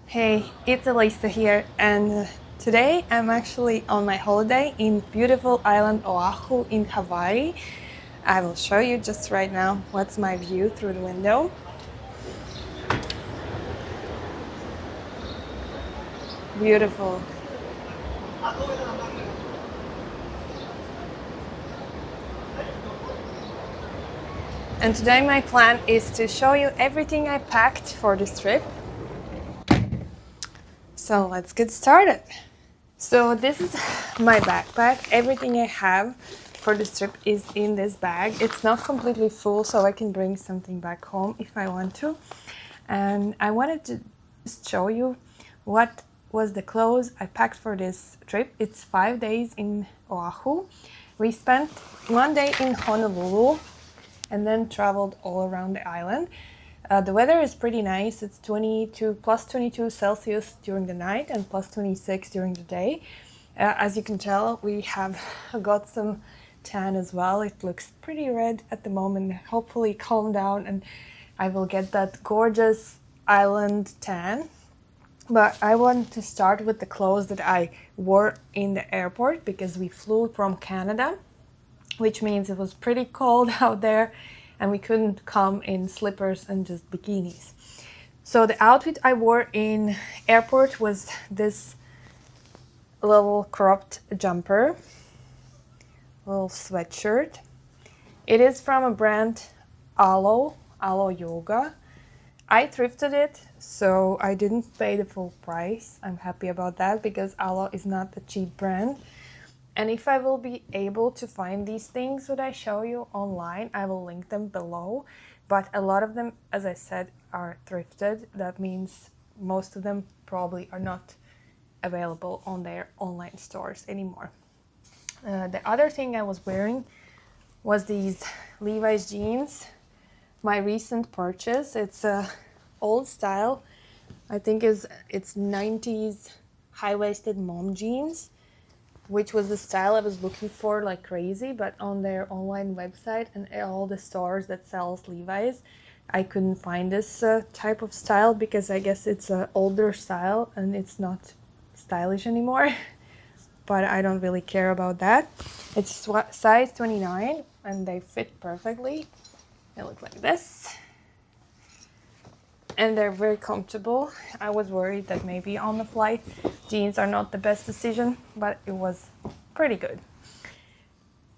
Hey, it's Elisa here, and today I'm actually on my holiday in beautiful island Oahu in Hawaii. I will show you just right now what's my view through the window. Beautiful. And today my plan is to show you everything I packed for this trip. So let's get started. So this is my backpack. Everything I have for this trip is in this bag. It's not completely full, so I can bring something back home if I want to. And I wanted to just show you what was the clothes I packed for this trip. It's 5 days in Oahu. We spent 1 day in Honolulu and then traveled all around the island. The weather is pretty nice. It's plus 22 Celsius during the night and plus 26 during the day. As you can tell, we have got some tan as well. It looks pretty red at the moment. Hopefully calm down and I will get that gorgeous island tan. But I want to start with the clothes that I wore in the airport because we flew from Canada, which means it was pretty cold out there and we couldn't come in slippers and just bikinis. So the outfit I wore in airport was this little cropped jumper, little sweatshirt. It is from a brand Alo Yoga. I thrifted it, so I didn't pay the full price. I'm happy about that because Alo is not a cheap brand. And if I will be able to find these things that I show you online, I will link them below. But a lot of them, as I said, are thrifted. That means most of them probably are not available on their online stores anymore. The other thing I was wearing was these Levi's jeans. My recent purchase. It's a old style. I think it's 90s high-waisted mom jeans, which was the style I was looking for like crazy, but on their online website and all the stores that sells Levi's, I couldn't find this type of style because I guess it's an older style and it's not stylish anymore. But I don't really care about that. It's size 29 and they fit perfectly. They look like this. And they're very comfortable. I was worried that maybe on the flight jeans are not the best decision, but it was pretty good.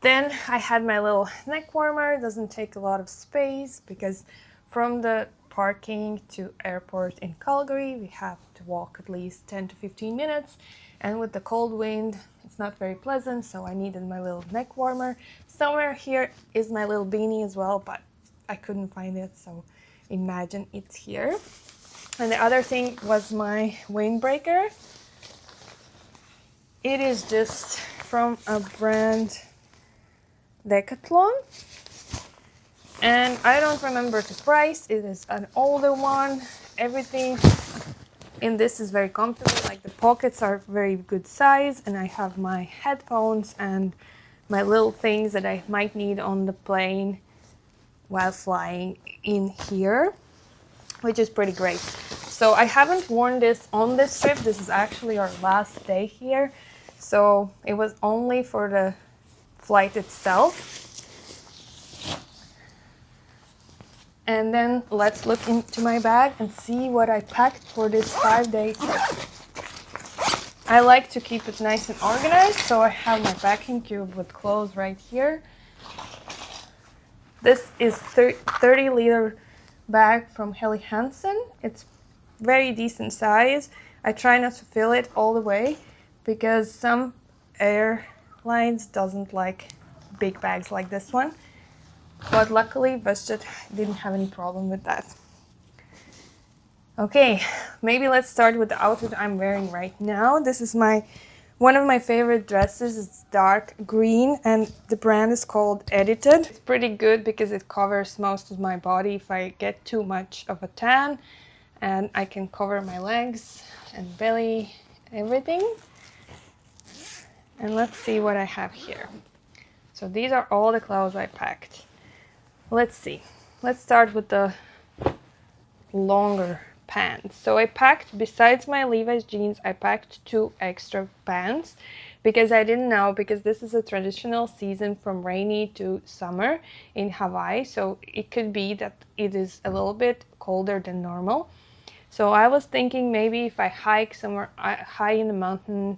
Then I had my little neck warmer. It doesn't take a lot of space because from the parking to airport in Calgary, we have to walk at least 10 to 15 minutes. And with the cold wind, it's not very pleasant, so I needed my little neck warmer. Somewhere here is my little beanie as well, but I couldn't find it, so imagine it's here. And the other thing was my windbreaker. It is just from a brand Decathlon. And I don't remember the price. It is an older one. Everything in this is very comfortable. Like the pockets are very good size. And I have my headphones and my little things that I might need on the plane while flying in here, which is pretty great. So I haven't worn this on this trip. This is actually our last day here. So it was only for the flight itself. And then let's look into my bag and see what I packed for this 5-day trip. I like to keep it nice and organized, so I have my packing cube with clothes right here. This is 30-liter bag from Helly Hansen. It's very decent size. I try not to fill it all the way because some airlines doesn't like big bags like this one. But luckily, WestJet didn't have any problem with that. Okay, maybe let's start with the outfit I'm wearing right now. This is one of my favorite dresses. It's dark green and the brand is called Edited. It's pretty good because it covers most of my body if I get too much of a tan, and I can cover my legs and belly, everything. And let's see what I have here. So these are all the clothes I packed. Let's see. Let's start with the longer pants. So I packed, besides my Levi's jeans, I packed 2 extra pants because I didn't know, because this is a traditional season from rainy to summer in Hawaii, so it could be that it is a little bit colder than normal. So I was thinking maybe if I hike somewhere high in the mountain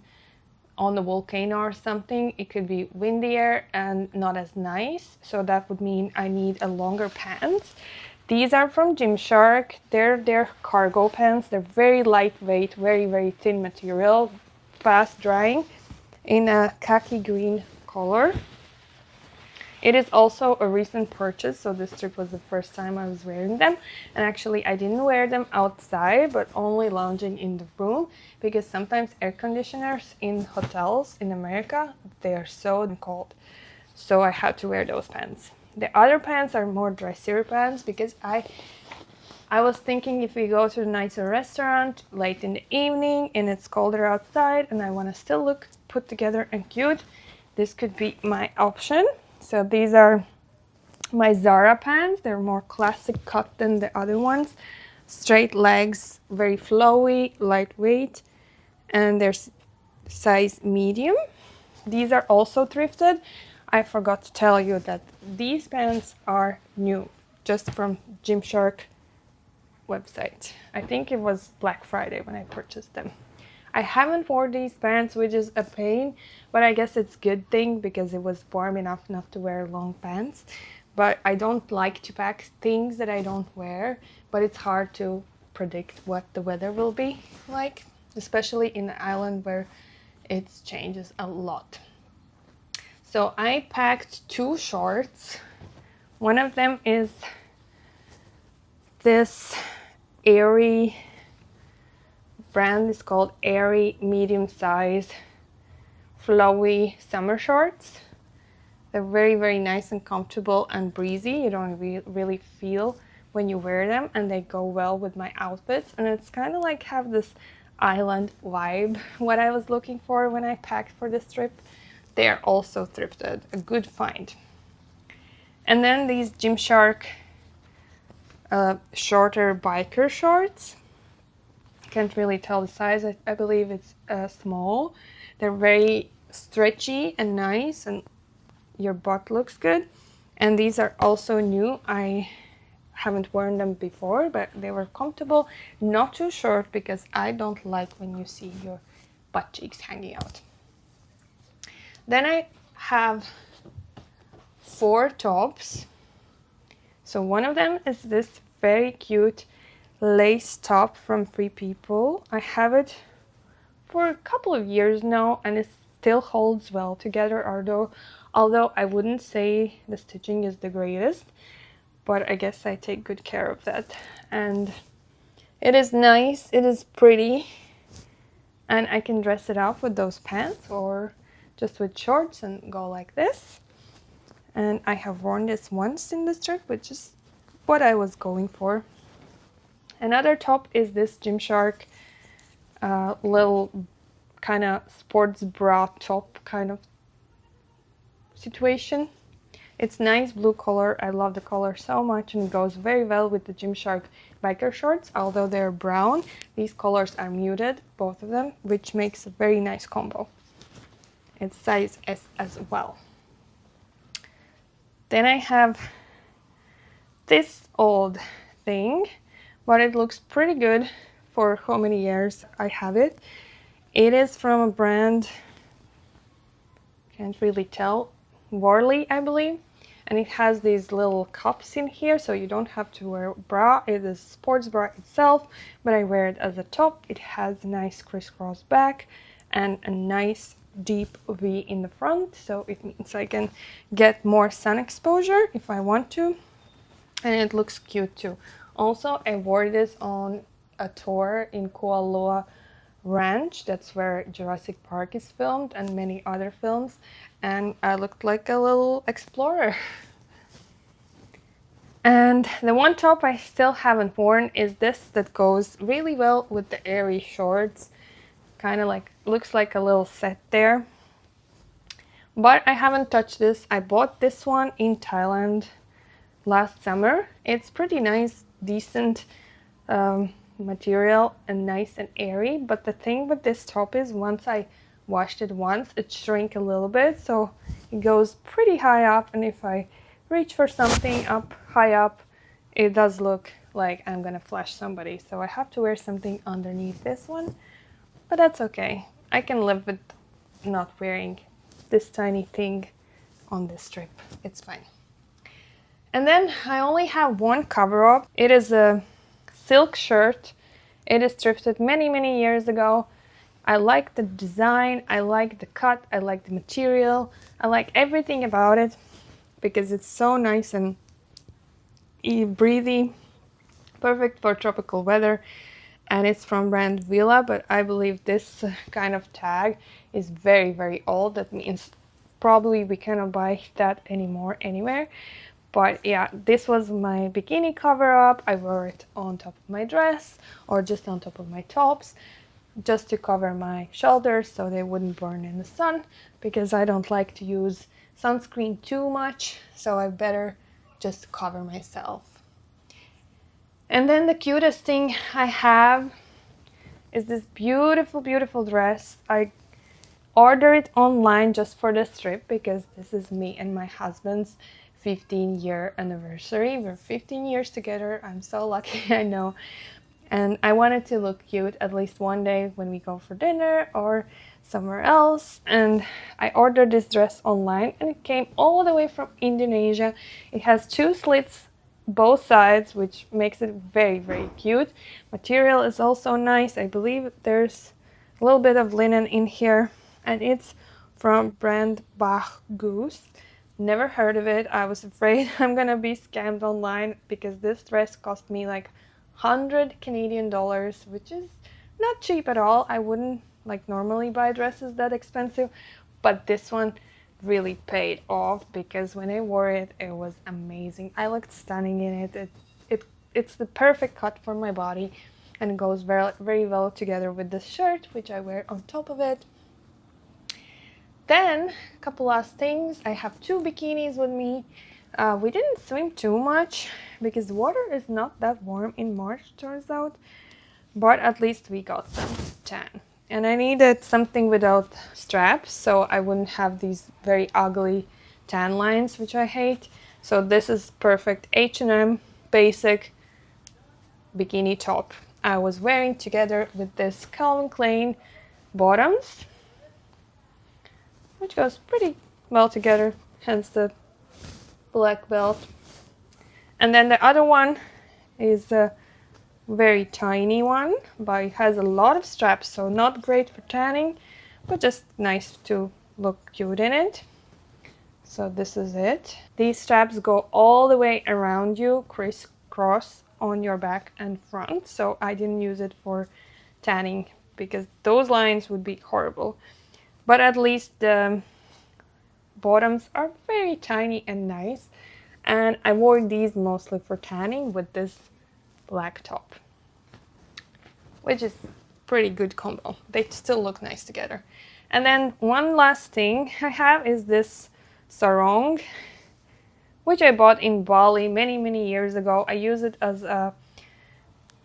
on the volcano or something, it could be windier and not as nice, so that would mean I need a longer pants. These are from Gymshark. They're cargo pants. They're very lightweight, very thin material, fast drying, in a khaki green color. It is also a recent purchase, so this trip was the first time I was wearing them. And actually I didn't wear them outside, but only lounging in the room, because sometimes air conditioners in hotels in America, they are so cold. So I had to wear those pants. The other pants are more dressier pants, because I was thinking if we go to a nicer restaurant late in the evening and it's colder outside and I want to still look put together and cute, this could be my option. So these are my Zara pants. They're more classic cut than the other ones. Straight legs, very flowy, lightweight, and they're size medium. These are also thrifted. I forgot to tell you that these pants are new, just from Gymshark website. I think it was Black Friday when I purchased them. I haven't worn these pants, which is a pain, but I guess it's a good thing because it was warm enough not to wear long pants. But I don't like to pack things that I don't wear, but it's hard to predict what the weather will be like, especially in the island where it changes a lot. So I packed 2 shorts. One of them is this Airy brand, is called Airy medium size flowy summer shorts. They're very nice and comfortable and breezy. You don't really feel when you wear them, and they go well with my outfits, and it's kind of like have this island vibe, what I was looking for when I packed for this trip. They are also thrifted, a good find. And then these Gymshark shorter biker shorts. Can't really tell the size. I believe it's small. They're very stretchy and nice, and your butt looks good. And these are also new. I haven't worn them before, but they were comfortable, not too short, because I don't like when you see your butt cheeks hanging out. Then I have 4 tops. So one of them is this very cute lace top from Free People. I have it for a couple of years now, and it still holds well together, although I wouldn't say the stitching is the greatest, but I guess I take good care of that. And it is nice, it is pretty, and I can dress it up with those pants or just with shorts and go like this. And I have worn this once in this trip, which is what I was going for. Another top is this Gymshark little kind of sports bra top kind of situation. It's nice blue color. I love the color so much, and it goes very well with the Gymshark biker shorts. Although they're brown, these colors are muted, both of them, which makes a very nice combo. It's size S as well. Then I have this old thing, but it looks pretty good for how many years I have it. It is from a brand, can't really tell, Worley, I believe. And it has these little cups in here, so you don't have to wear a bra. It is a sports bra itself, but I wear it as a top. It has a nice crisscross back and a nice deep V in the front, so it means I can get more sun exposure if I want to, and it looks cute too. Also, I wore this on a tour in Kualoa Ranch. That's where Jurassic Park is filmed and many other films, and I looked like a little explorer. And the one top I still haven't worn is this, that goes really well with the airy shorts. Kind of like, looks like a little set there. But I haven't touched this. I bought this one in Thailand last summer. It's pretty nice, decent material and nice and airy. But the thing with this top is once I washed it once, it shrank a little bit, so it goes pretty high up, and if I reach for something up high up, it does look like I'm gonna flash somebody. So I have to wear something underneath this one, but that's okay. I can live with not wearing this tiny thing on this trip. It's fine. And then I only have one cover up. It is a silk shirt. It is thrifted many years ago. I like the design, I like the cut, I like the material, I like everything about it because it's so nice and breathy, perfect for tropical weather. And it's from brand Villa, but I believe this kind of tag is very old. That means probably we cannot buy that anymore anywhere. But yeah, this was my bikini cover up. I wore it on top of my dress or just on top of my tops, just to cover my shoulders so they wouldn't burn in the sun, because I don't like to use sunscreen too much, so I better just cover myself. And then the cutest thing I have is this beautiful dress. I ordered it online just for this trip because this is me and my husband's 15-year anniversary. We're 15 years together. I'm so lucky, I know. And I wanted to look cute at least one day when we go for dinner or somewhere else. And I ordered this dress online and it came all the way from Indonesia. It has 2 slits both sides, which makes it very cute. Material is also nice. I believe there's a little bit of linen in here, and it's from brand Bach Goose. Never heard of it. I was afraid I'm gonna be scammed online because this dress cost me like 100 Canadian dollars, which is not cheap at all. I wouldn't like normally buy dresses that expensive, but this one really paid off because when I wore it, it was amazing. I looked stunning in it. It's the perfect cut for my body, and it goes very well together with this shirt, which I wear on top of it. Then a couple last things. I have 2 bikinis with me. We didn't swim too much because the water is not that warm in March, turns out, but at least we got some tan. And I needed something without straps so I wouldn't have these very ugly tan lines, which I hate. So this is perfect H&M basic bikini top I was wearing together with this Calvin Klein bottoms, which goes pretty well together, hence the black belt. And then the other one is a very tiny one, but it has a lot of straps, so not great for tanning, but just nice to look cute in it. So this is it. These straps go all the way around you, crisscross on your back and front, so I didn't use it for tanning because those lines would be horrible. But at least the bottoms are very tiny and nice, and I wore these mostly for tanning with this black top, which is pretty good combo. They still look nice together. And then one last thing I have is this sarong, which I bought in Bali many years ago. I use it as a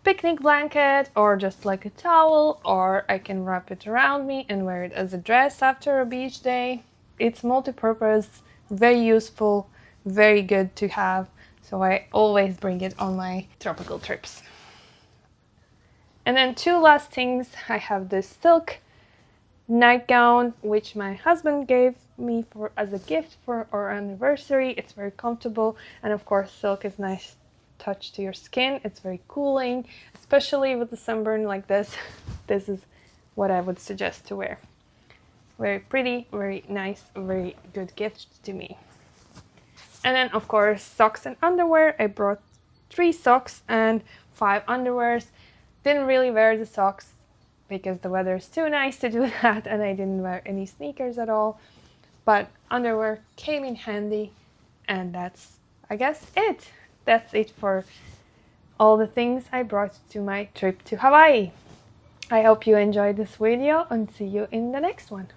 picnic blanket or just like a towel, or I can wrap it around me and wear it as a dress after a beach day. It's multi-purpose, very useful, very good to have, so I always bring it on my tropical trips. And then 2 last things. I have this silk nightgown, which my husband gave me as a gift for our anniversary. It's very comfortable, and of course silk is nice touch to your skin. It's very cooling, especially with the sunburn like this. This is what I would suggest to wear. Very pretty, very nice, very good gift to me. And then of course socks and underwear. I brought 3 socks and 5 underwears. Didn't really wear the socks because the weather is too nice to do that, and I didn't wear any sneakers at all. But underwear came in handy, and that's, I guess, it. That's it for all the things I brought to my trip to Hawaii. I hope you enjoyed this video, and see you in the next one.